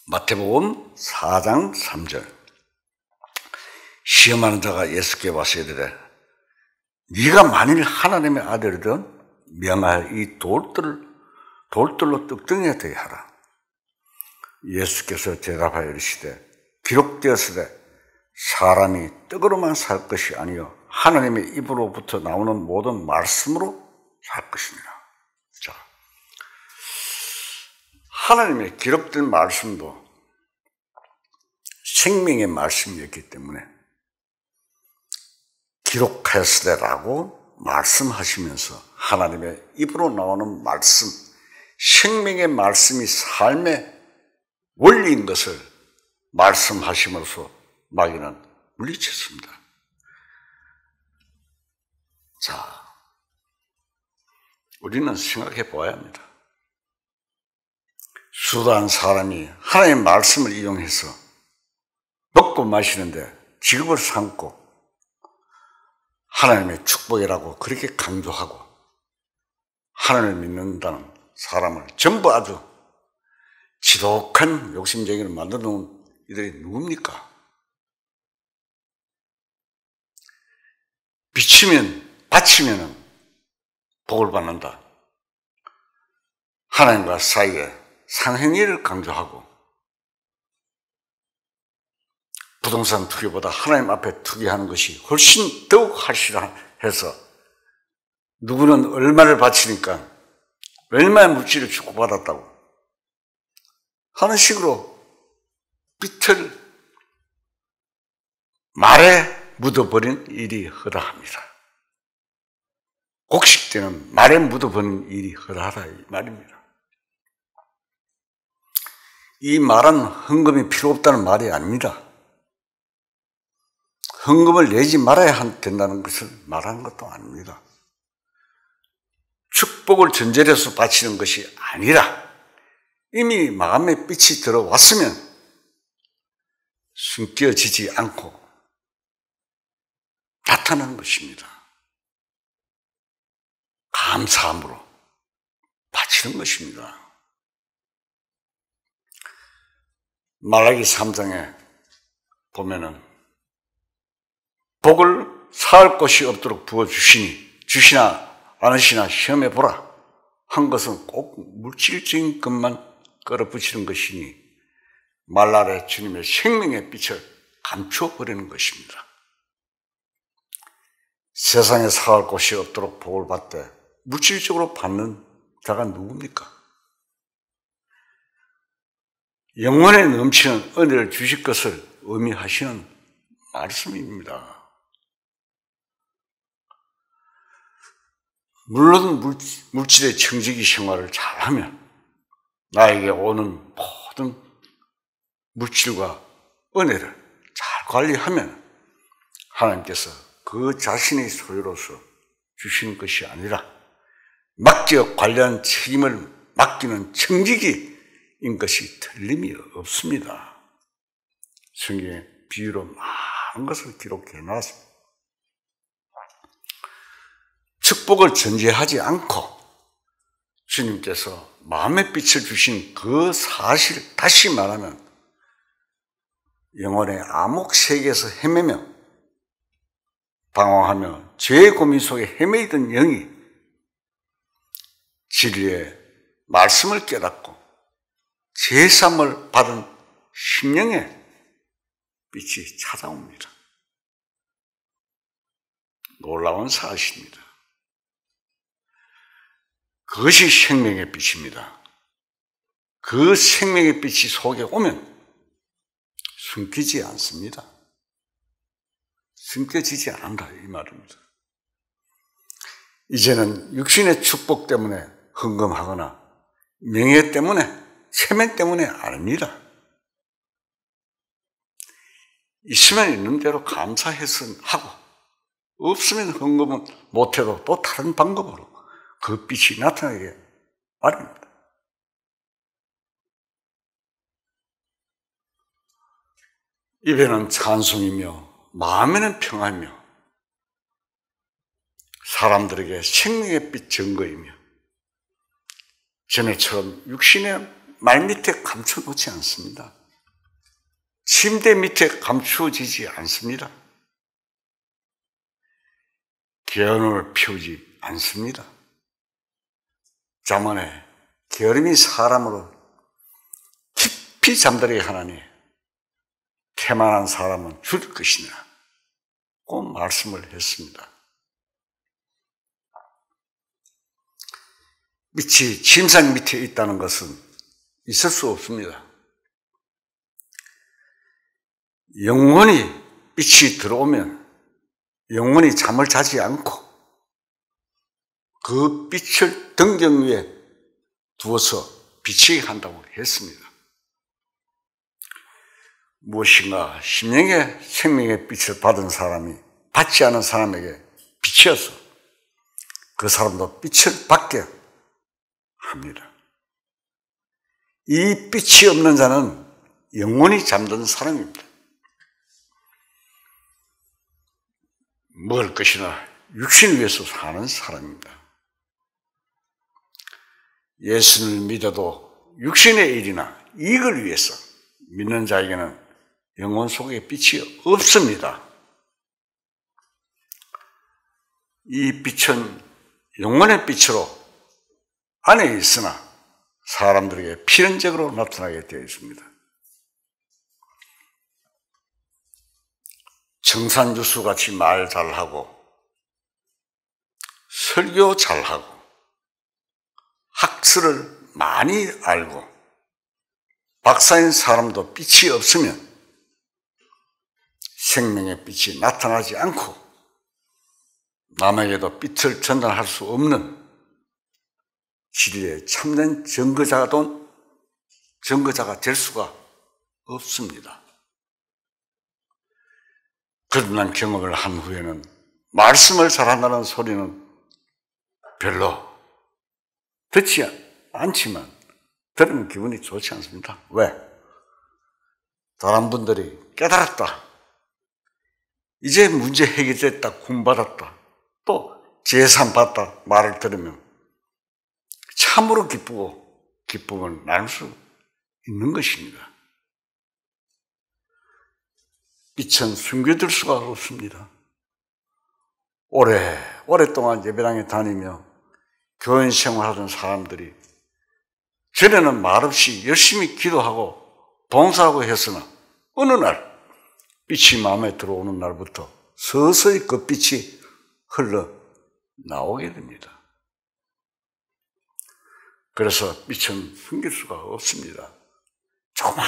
마태복음 4장 3절. 시험하는 자가 예수께 와서 이르되 네가 만일 하나님의 아들이든 명하여 이 돌들로 떡덩이가 되게 하라. 예수께서 대답하여 이르시되 기록되었으되 사람이 떡으로만 살 것이 아니요 하나님의 입으로부터 나오는 모든 말씀으로 살 것이니라. 자, 하나님의 기록된 말씀도 생명의 말씀이었기 때문에 기록하였으되라고 말씀하시면서 하나님의 입으로 나오는 말씀, 생명의 말씀이 삶의 원리인 것을 말씀하심으로써 마귀는 물리쳤습니다. 자, 우리는 생각해 보아야 합니다. 수다한 사람이 하나님의 말씀을 이용해서 먹고 마시는데 직업을 삼고 하나님의 축복이라고 그렇게 강조하고 하나님을 믿는다는 사람을 전부 아주 지독한 욕심쟁이를 만들어 놓은 이들이 누굽니까? 바치면 복을 받는다. 하나님과 사이에 상행위를 강조하고 부동산 투기보다 하나님 앞에 투기하는 것이 훨씬 더욱 할실해서 누구는 얼마를 바치니까 얼마의 물질을 주고받았다고 하는 식으로 빛을 말에 묻어버린 일이 허다합니다. 곡식 때는 말에 묻어버린 일이 허다하다 이 말입니다. 이 말은 헌금이 필요 없다는 말이 아닙니다. 헌금을 내지 말아야 된다는 것을 말하는 것도 아닙니다. 축복을 전제해서 바치는 것이 아니라 이미 마음의 빛이 들어왔으면 숨겨지지 않고 나타나는 것입니다. 감사함으로 바치는 것입니다. 말라기 3장에 보면은 복을 사할 곳이 없도록 주시나 않으시나 시험해 보라 한 것은 꼭 물질적인 것만 끌어붙이는 것이니 말라래 주님의 생명의 빛을 감추어 버리는 것입니다. 세상에 사할 곳이 없도록 복을 받되 물질적으로 받는 자가 누굽니까? 영혼에 넘치는 은혜를 주실 것을 의미하시는 말씀입니다. 물론 물질의 청지기 생활을 잘하면 나에게 오는 모든 물질과 은혜를 잘 관리하면 하나님께서 그 자신의 소유로서 주시는 것이 아니라 막지역 관련 책임을 맡기는 청지기인 것이 틀림이 없습니다. 성경에 비유로 많은 것을 기록해 놨습니다. 축복을 전제하지 않고 주님께서 마음의 빛을 주신 그 사실, 다시 말하면 영혼의 암흑 세계에서 헤매며 방황하며 죄의 고민 속에 헤매이던 영이 진리의 말씀을 깨닫고 제삼을 받은 심령의 빛이 찾아옵니다. 놀라운 사실입니다. 그것이 생명의 빛입니다. 그 생명의 빛이 속에 오면 숨기지 않습니다. 숨겨지지 않는다 이 말입니다. 이제는 육신의 축복 때문에 흥금하거나 명예 때문에 체면 때문에 아닙니다. 있으면 있는 대로 감사해서 하고 없으면 흥금은 못해도 또 다른 방법으로 그 빛이 나타나게 마련입니다. 입에는 찬송이며 마음에는 평화이며 사람들에게 생명의 빛 증거이며 전에처럼 육신의 말밑에 감춰놓지 않습니다. 침대 밑에 감추어지지 않습니다. 계언을 피우지 않습니다. 잠언에 게으름이 사람으로 깊이 잠들게 하나니 태만한 사람은 죽을 것이니라 꼭 말씀을 했습니다. 빛이 침상 밑에 있다는 것은 있을 수 없습니다. 영원히 빛이 들어오면 영원히 잠을 자지 않고 그 빛을 등경 위에 두어서 비치게 한다고 했습니다. 무엇인가 심령의 생명의 빛을 받은 사람이 받지 않은 사람에게 비치어서 그 사람도 빛을 받게 합니다. 이 빛이 없는 자는 영원히 잠든 사람입니다. 먹을 것이나 육신을 위해서 사는 사람입니다. 예수를 믿어도 육신의 일이나 이익을 위해서 믿는 자에게는 영혼 속에 빛이 없습니다. 이 빛은 영혼의 빛으로 안에 있으나 사람들에게 필연적으로 나타나게 되어 있습니다. 청산유수같이 말 잘하고 설교 잘하고 학술을 많이 알고 박사인 사람도 빛이 없으면 생명의 빛이 나타나지 않고 남에게도 빛을 전달할 수 없는 진리의 참된 증거자가 될 수가 없습니다. 그런 경험을 한 후에는 말씀을 잘한다는 소리는 별로 듣지 않지만 들으면 기분이 좋지 않습니다. 왜? 다른 분들이 깨달았다, 이제 문제 해결됐다, 구원받았다, 또 제산 받다 말을 들으면 참으로 기쁘고 기쁨을 나눌 수 있는 것입니다. 빛은 숨겨둘 수가 없습니다. 오랫동안 예배당에 다니며 교인 생활하던 사람들이 전에는 말없이 열심히 기도하고 봉사하고 했으나 어느 날 빛이 마음에 들어오는 날부터 서서히 그 빛이 흘러나오게 됩니다. 그래서 빛은 숨길 수가 없습니다. 조그만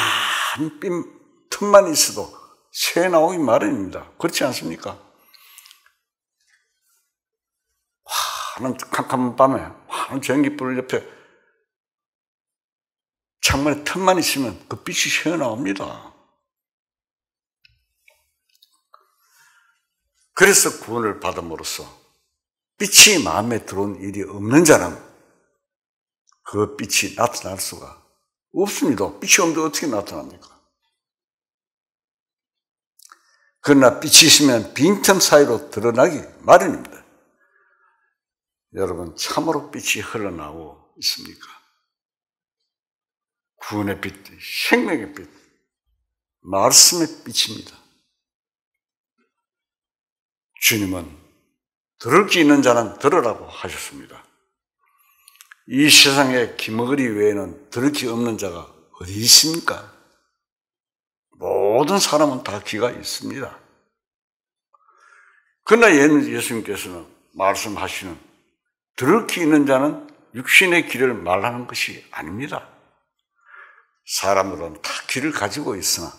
틈만 있어도 새 나오기 마련입니다. 그렇지 않습니까? 환한 캄캄한 밤에 환한 전기불 옆에 창문에 틈만 있으면 그 빛이 새어나옵니다. 그래서 구원을 받음으로써 빛이 마음에 들어온 일이 없는 자는 그 빛이 나타날 수가 없습니다. 빛이 없는데 어떻게 나타납니까? 그러나 빛이 있으면 빈틈 사이로 드러나기 마련입니다. 여러분, 참으로 빛이 흘러나오고 있습니까? 구원의 빛, 생명의 빛, 말씀의 빛입니다. 주님은 들을 게 있는 자는 들으라고 하셨습니다. 이 세상에 기머거리 외에는 들을 게 없는 자가 어디 있습니까? 모든 사람은 다 귀가 있습니다. 그러나 예수님께서는 말씀하시는 들을 게 있는 자는 육신의 귀를 말하는 것이 아닙니다. 사람들은 다 귀를 가지고 있으나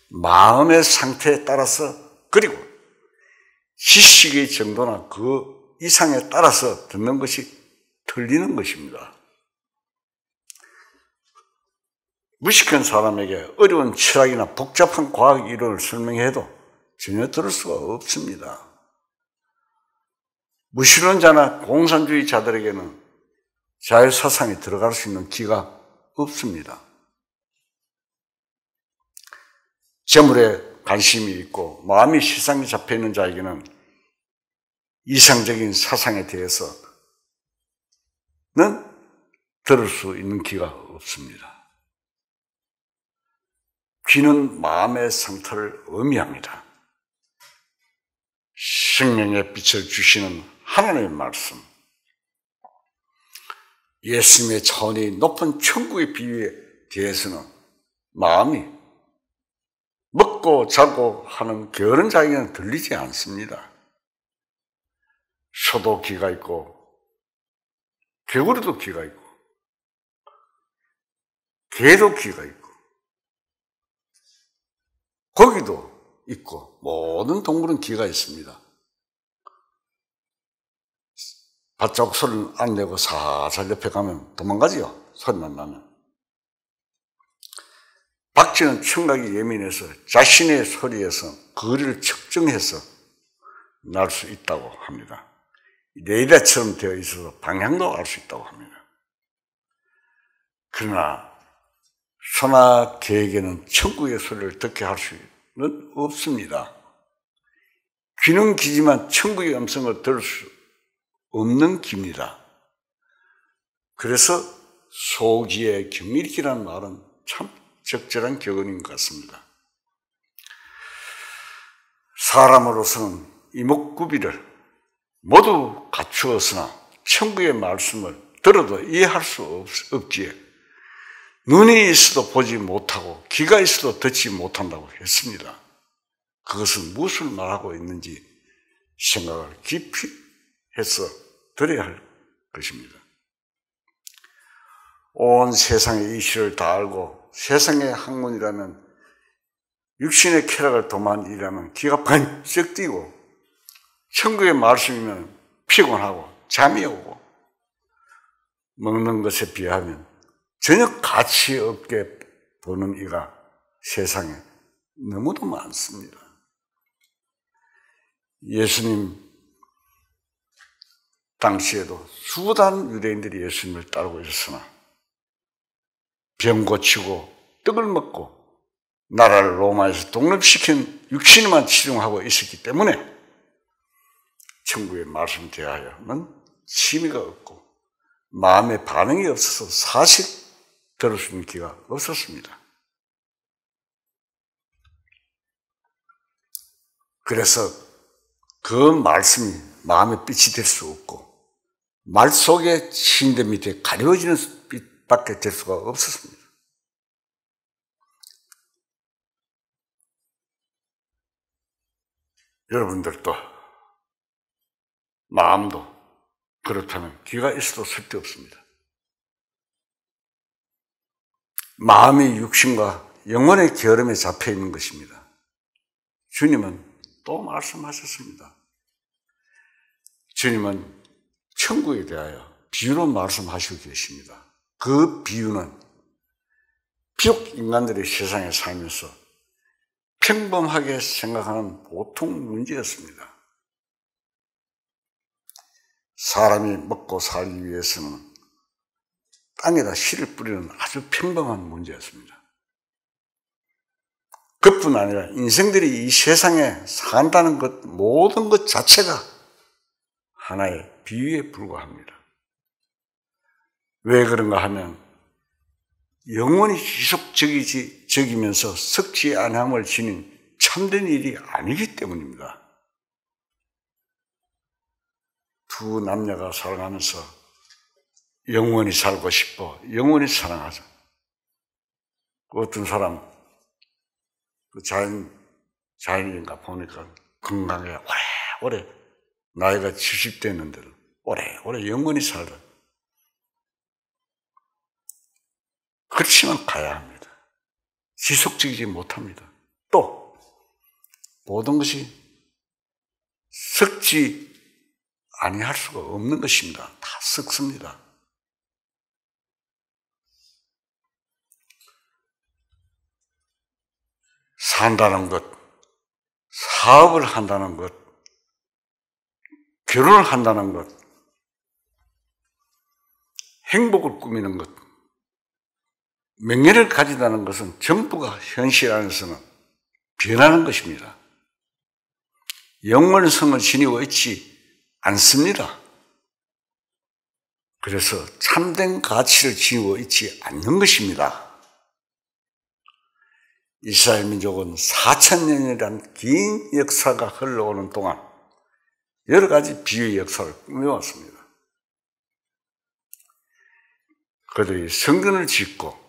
마음의 상태에 따라서 그리고 지식의 정도나 그 이상에 따라서 듣는 것이 틀리는 것입니다. 무식한 사람에게 어려운 철학이나 복잡한 과학 이론을 설명해도 전혀 들을 수가 없습니다. 무신론자나 공산주의자들에게는 자유사상이 들어갈 수 있는 기가 없습니다. 재물에 관심이 있고 마음이 세상에 잡혀있는 자에게는 이상적인 사상에 대해서는 들을 수 있는 기가 없습니다. 귀는 마음의 상태를 의미합니다. 생명의 빛을 주시는 하나님의 말씀, 예수님의 차원이 높은 천국의 비유에 대해서는 마음이 먹고 자고 하는 게으른 자에게는 들리지 않습니다. 소도 귀가 있고 개구리도 귀가 있고 개도 귀가 있고 고기도 있고 모든 동물은 귀가 있습니다. 바짝 소리를 안 내고 살살 옆에 가면 도망가지요. 소리만 나면. 박쥐는 청각이 예민해서 자신의 소리에서 거리를 측정해서 날 수 있다고 합니다. 레이더처럼 되어 있어서 방향도 알 수 있다고 합니다. 그러나 소나 개에게는 천국의 소리를 듣게 할 수는 없습니다. 귀는 귀지만 천국의 음성을 들을 수 없는 귀입니다. 그래서 소귀의 경일기라는 말은 참 적절한 격언인 것 같습니다. 사람으로서는 이목구비를 모두 갖추었으나 천국의 말씀을 들어도 이해할 수 없기에 눈이 있어도 보지 못하고 귀가 있어도 듣지 못한다고 했습니다. 그것은 무엇을 말하고 있는지 생각을 깊이 해서 들어야 할 것입니다. 온 세상의 이실을 다 알고 세상의 학문이라면 육신의 쾌락을 도모한 일이라면 귀가 번쩍 뛰고 천국의 말씀이면 피곤하고 잠이 오고 먹는 것에 비하면 전혀 가치 없게 보는 이가 세상에 너무도 많습니다. 예수님 당시에도 수단 유대인들이 예수님을 따르고 있었으나 병 고치고 떡을 먹고 나라를 로마에서 독립시킨 육신만 치중하고 있었기 때문에 천국의 말씀 대하여는 취미가 없고 마음의 반응이 없어서 사실 들을 수 있는 기회가 없었습니다. 그래서 그 말씀이 마음의 빛이 될 수 없고 말 속에 침대 밑에 가려지는 빛밖에 될 수가 없었습니다. 여러분들도 마음도 그렇다면 귀가 있어도 쓸데없습니다. 마음이 육신과 영혼의 결함에 잡혀 있는 것입니다. 주님은 또 말씀하셨습니다. 주님은 천국에 대하여 비유로 말씀하시고 계십니다. 그 비유는 비록 인간들이 세상에 살면서 평범하게 생각하는 보통 문제였습니다. 사람이 먹고 살기 위해서는 땅에다 씨를 뿌리는 아주 평범한 문제였습니다. 그뿐 아니라 인생들이 이 세상에 산다는 것, 모든 것 자체가 하나의 비유에 불과합니다. 왜 그런가 하면 영원히 지속적이면서 썩지 않음을 지닌 참된 일이 아니기 때문입니다. 두 남녀가 살아가면서 영원히 살고 싶어 영원히 사랑하자. 어떤 사람 자연인가 보니까 건강에 오래 나이가 70 됐는데도 오래 영원히 살아. 그렇지만 가야 합니다. 지속적이지 못합니다. 또 모든 것이 썩지 아니할 수가 없는 것입니다. 다 썩습니다. 산다는 것, 사업을 한다는 것, 결혼을 한다는 것, 행복을 꾸미는 것, 명예를 가진다는 것은 전부가 현실 안에서는 변하는 것입니다. 영원성을 지니고 있지 않습니다. 그래서 참된 가치를 지니고 있지 않는 것입니다. 이스라엘 민족은 4,000년이라는 긴 역사가 흘러오는 동안 여러 가지 비유의 역사를 꾸며왔습니다. 그들이 성전을 짓고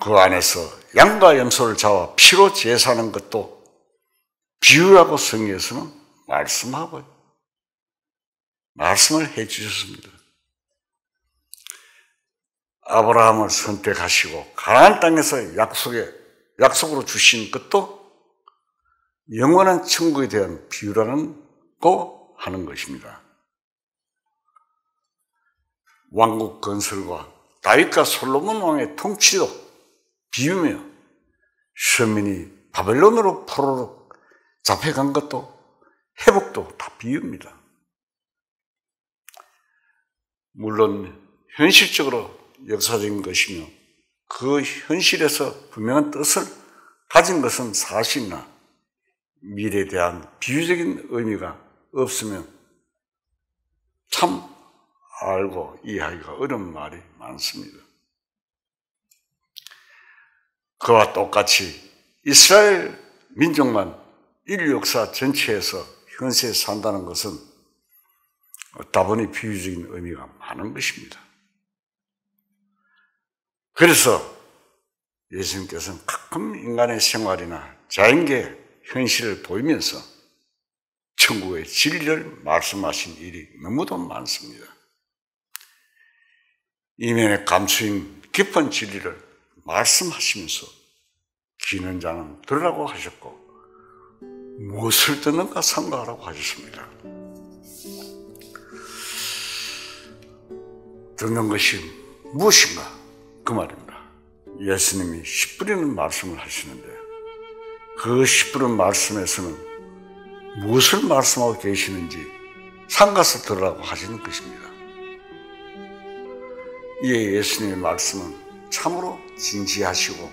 그 안에서 양과 염소를 잡아 피로 제사하는 것도 비유라고 성경에서는 말씀을 해 주셨습니다. 아브라함을 선택하시고 가나안 땅에서 약속으로 주신 것도 영원한 천국에 대한 비유라고 하는 것입니다. 왕국 건설과 다윗과 솔로몬 왕의 통치도 비유며 서민이 바벨론으로 포로로 잡혀간 것도 회복도 다 비유입니다. 물론 현실적으로 역사적인 것이며 그 현실에서 분명한 뜻을 가진 것은 사실이나 미래에 대한 비유적인 의미가 없으면 참 알고 이해하기가 어려운 말이 많습니다. 그와 똑같이 이스라엘 민족만 인류 역사 전체에서 현세에 산다는 것은 다분히 비유적인 의미가 많은 것입니다. 그래서 예수님께서는 가끔 인간의 생활이나 자연계 현실을 보이면서 천국의 진리를 말씀하신 일이 너무도 많습니다. 이면에 감추인 깊은 진리를 말씀하시면서 기는 자는 들으라고 하셨고 무엇을 듣는가 삼가하라고 하셨습니다. 듣는 것이 무엇인가? 그 말입니다. 예수님이 씨 뿌리는 말씀을 하시는데 그 씨 뿌리는 말씀에서는 무엇을 말씀하고 계시는지 삼가서 들으라고 하시는 것입니다. 이에 예수님의 말씀은 참으로 진지하시고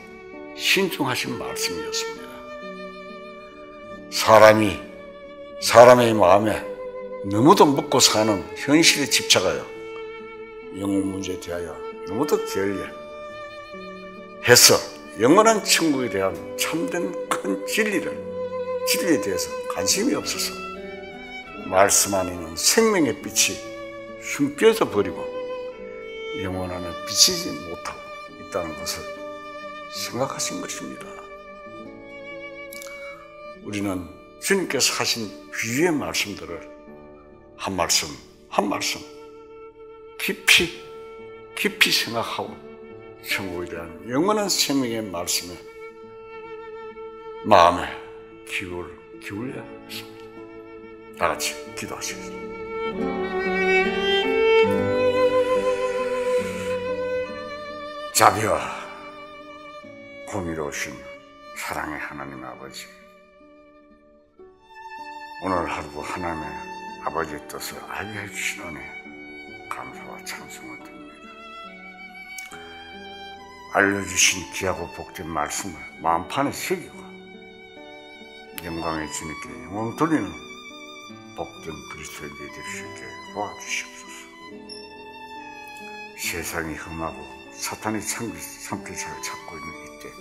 신중하신 말씀이었습니다. 사람의 마음에 너무도 묻고 사는 현실에 집착하여 영혼 문제에 대하여 너무도 게을리해서 영원한 천국에 대한 참된 큰 진리에 대해서 관심이 없어서 말씀 안에 있는 생명의 빛이 숨겨져 버리고 영혼 안에 비치지 못하고 있다는 것을 생각하신 것입니다. 우리는 주님께서 하신 비유의 말씀들을 한 말씀 한 말씀 깊이 생각하고 천국에 대한 영원한 생명의 말씀에 마음에 기울여야 하겠습니다. 다 같이 기도하시겠습니다. 자비와 공의로우신 사랑의 하나님 아버지, 오늘 하루도 하나님의 아버지의 뜻을 알게 해주신 은혜 감사와 찬송을 드립니다. 알려주신 귀하고 복된 말씀을 마음판에 새기고 영광의 주님께 영광을 돌리는 복된 그리스도인들이 될 수 있게 도와주시옵소서. 세상이 험하고 사탄이 참기살을 찾고 있는 이때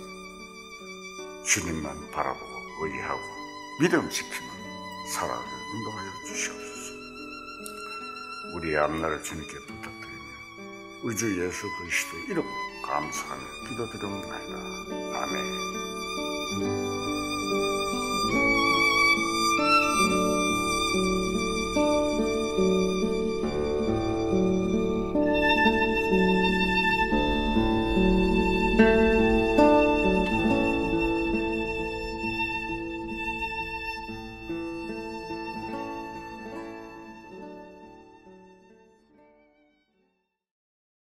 주님만 바라보고 의지하고 믿음 지키는 살아가게 인도하여 주시옵소서. 우리의 앞날을 주님께 부탁드리며 우리 주 예수 그리스도의 이름으로 감사하며 기도드립니다. 아멘.